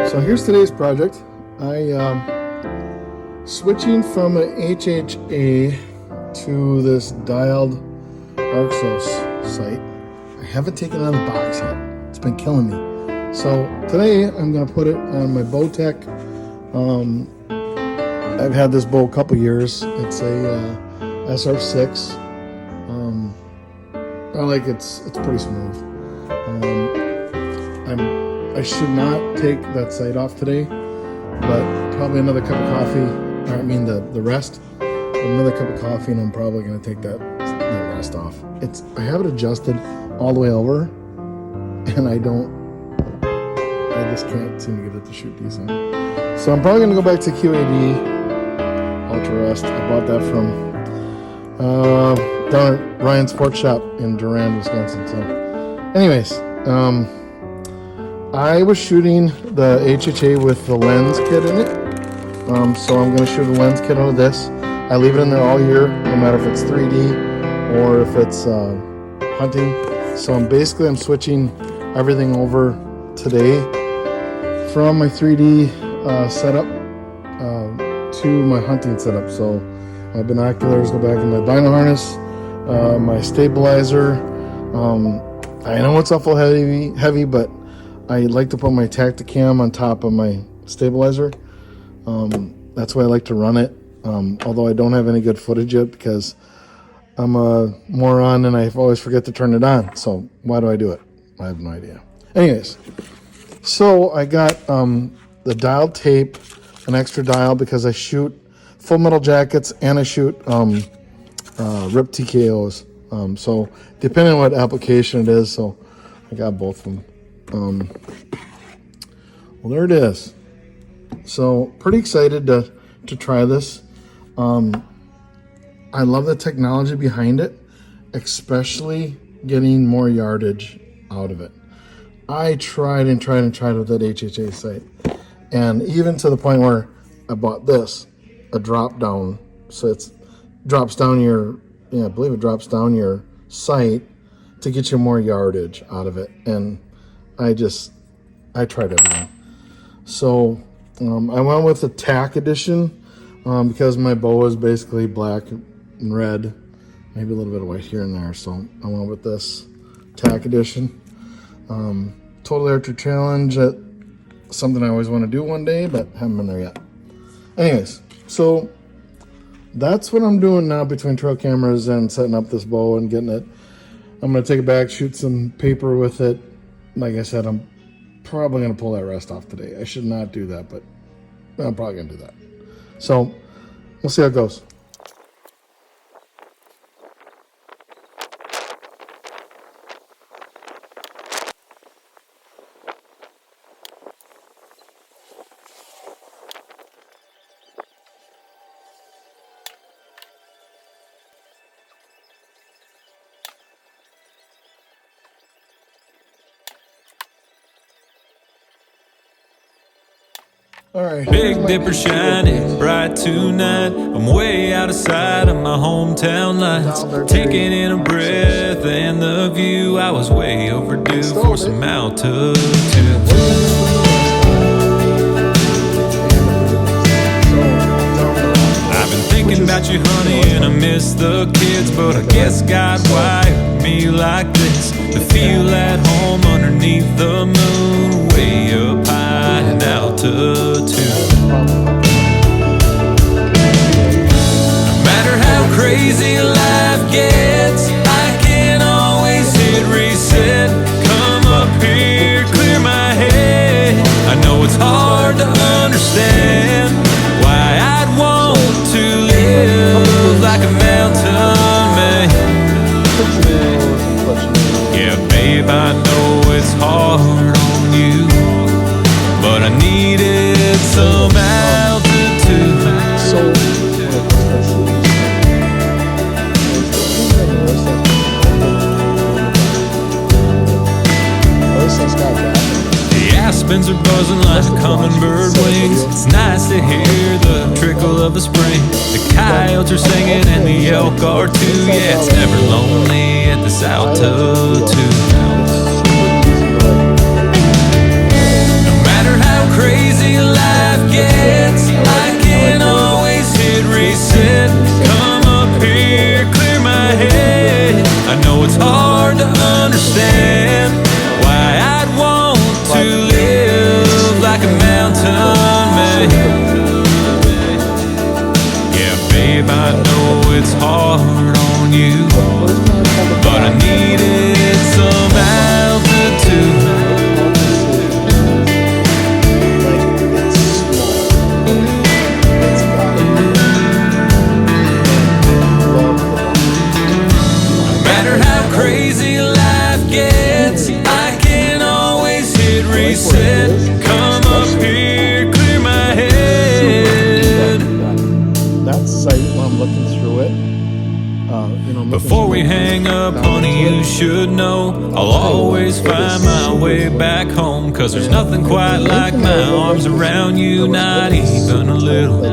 So here's today's project. Switching from an HHA to this Dialed Arxos sight. I haven't taken it out of the box yet. It's been killing me. So today I'm going to put it on my Bowtech. I've had this bow a couple years. It's a SR6. I like it's pretty smooth. I should not take that sight off today, but probably another cup of coffee, or I mean the rest, another cup of coffee, and I'm probably going to take that rest off. I have it adjusted all the way over, and I just can't seem to get it to shoot decent. So I'm probably going to go back to QAD Ultra Rest. I bought that from down at Ryan's Sport Shop in Durand, Wisconsin. So anyways, I was shooting the HHA with the lens kit in it. So I'm going to shoot a lens kit out of this. I leave it in there all year, no matter if it's 3D or if it's hunting. So I'm switching everything over today from my 3D setup to my hunting setup. So my binoculars go back in my bino harness, my stabilizer. I know it's awful heavy, but I like to put my Tacticam on top of my stabilizer. That's why I like to run it. Although I don't have any good footage yet because I'm a moron and I always forget to turn it on. So why do I do it? I have no idea. Anyways, so I got the dialed tape, an extra dial, because I shoot full metal jackets and I shoot rip TKOs. So depending on what application it is, so I got both of them. Well, there it is. So pretty excited to try this. I love the technology behind it, especially getting more yardage out of it. I tried with that HHA sight, and even to the point where I bought this, a drop down, so it drops down your, I believe it drops down your sight to get you more yardage out of it. And I tried everything. So I went with the TAC edition because my bow is basically black and red, maybe a little bit of white here and there. So I went with this TAC edition. Total Archery Challenge, something I always want to do one day, but haven't been there yet. Anyways, so that's what I'm doing now between trail cameras and setting up this bow and getting it. I'm going to take it back, shoot some paper with it. Like I said, I'm probably going to pull that rest off today. I should not do that, but I'm probably going to do that. So we'll see how it goes. All right, Big Dipper shining bright tonight. I'm way out of sight of my hometown lights, taking in a breath and the view. I was way overdue for some altitude. I've been thinking about you, honey, and I miss the kids, but I guess God wired me like this, to feel at home underneath the moon, way up high in altitude. No matter how crazy life gets, I can always hit reset, come up here, clear my head. I know it's hard to understand why I'd want to live like a mountain man. Yeah, babe, I know it's hard on you, but I needed some altitude. The aspens are buzzing like hummingbird wings. It's nice to hear the trickle of the spring. The coyotes are singing and the elk are too. Yeah, it's never lonely at this altitude. No matter how crazy hard to understand why I'd want to live like a mountain man. Yeah, babe, I know it's hard on you, but I needed some altitude. No matter how crazy life gets, I can always hit reset. Come up here, clear my head. That site when I'm looking through it. Before we hang up, honey, you should know I'll always find my way back home. Cause there's nothing quite like my arms around you, not even a little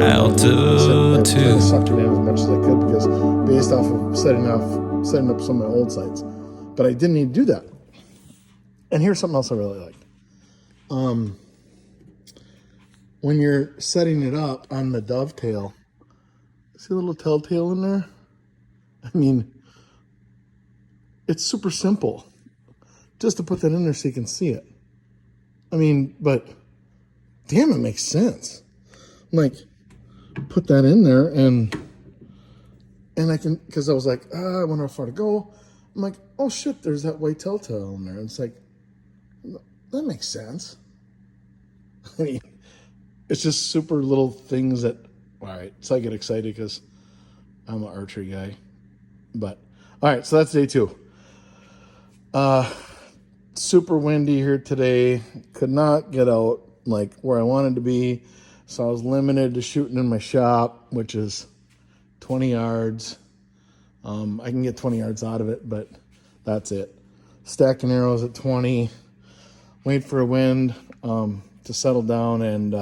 altitude. I sucked it in as much as I could because based off of setting up some of my old sites. But I didn't need to do that. And here's something else I really liked. When you're setting it up on the dovetail, see a little telltale in there? I mean, it's super simple just to put that in there so you can see it. I mean, but damn, it makes sense. Like, put that in there and I can, because I was like, I wonder how far to go. I'm like, oh shit, there's that white telltale in there. And it's like, that makes sense. I mean, it's just super little things that, all right, so I get excited because I'm an archery guy. But, all right, so that's day 2. Super windy here today. Could not get out like where I wanted to be. So I was limited to shooting in my shop, which is 20 yards. I can get 20 yards out of it, but that's it. Stacking arrows at 20. Wait for a wind to settle down, and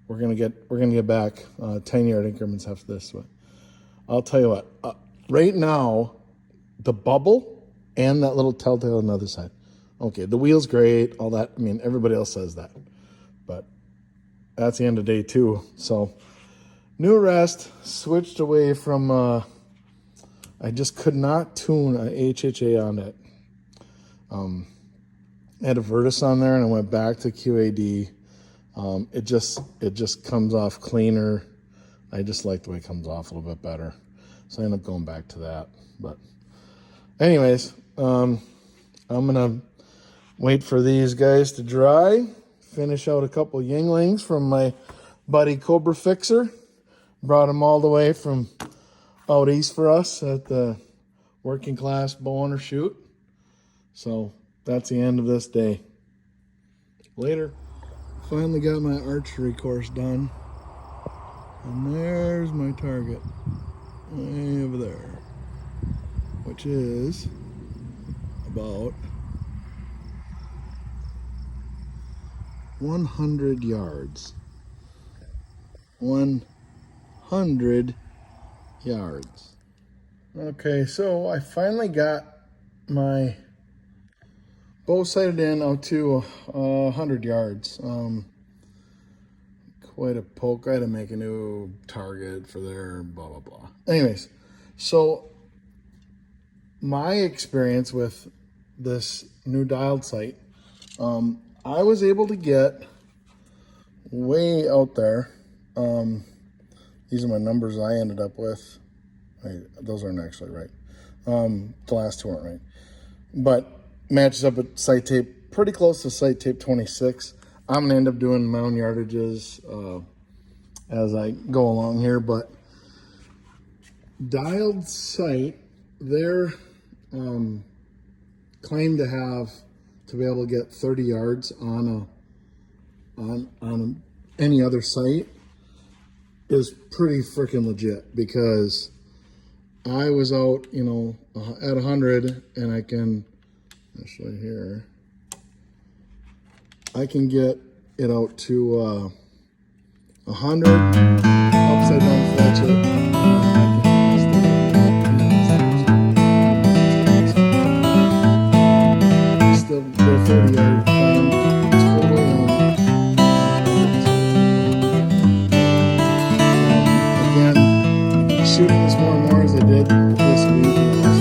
we're gonna get back 10-yard increments after this. But I'll tell you what. Right now, the bubble and that little telltale on the other side. Okay, the wheel's great, all that. I mean, everybody else says that, but that's the end of day 2. So new rest. Switched away from. I just could not tune an HHA on it. I had a Virtus on there, and I went back to QAD. It just comes off cleaner. I just like the way it comes off a little bit better. So I end up going back to that. But anyways, I'm going to wait for these guys to dry. Finish out a couple Yinglings from my buddy Cobra Fixer. Brought them all the way from out east for us at the working class bow hunter shoot. So that's the end of this day. Later. Finally got my archery course done. And there's my target. Way over there. Which is about 100 yards. 100 yards. Okay, so I finally got my bow sighted in out to 100 yards. Quite a poke. I had to make a new target for there, blah, blah, blah. Anyways, so my experience with this new dialed sight, I was able to get way out there. These are my numbers I ended up with. Those aren't actually right. The last 2 aren't right. But matches up with sight tape, pretty close to sight tape 26. I'm going to end up doing my own yardages as I go along here. But dialed sight, they're claim to be able to get 30 yards on any other sight is pretty freaking legit, because I was out, at 100, and I can, actually here, I can get it out to 100, upside down fletch it. Still go 30 yard plan. It's totally on. Again, shooting this more and more as I did this week.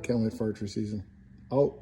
Can't wait for archery season. Out.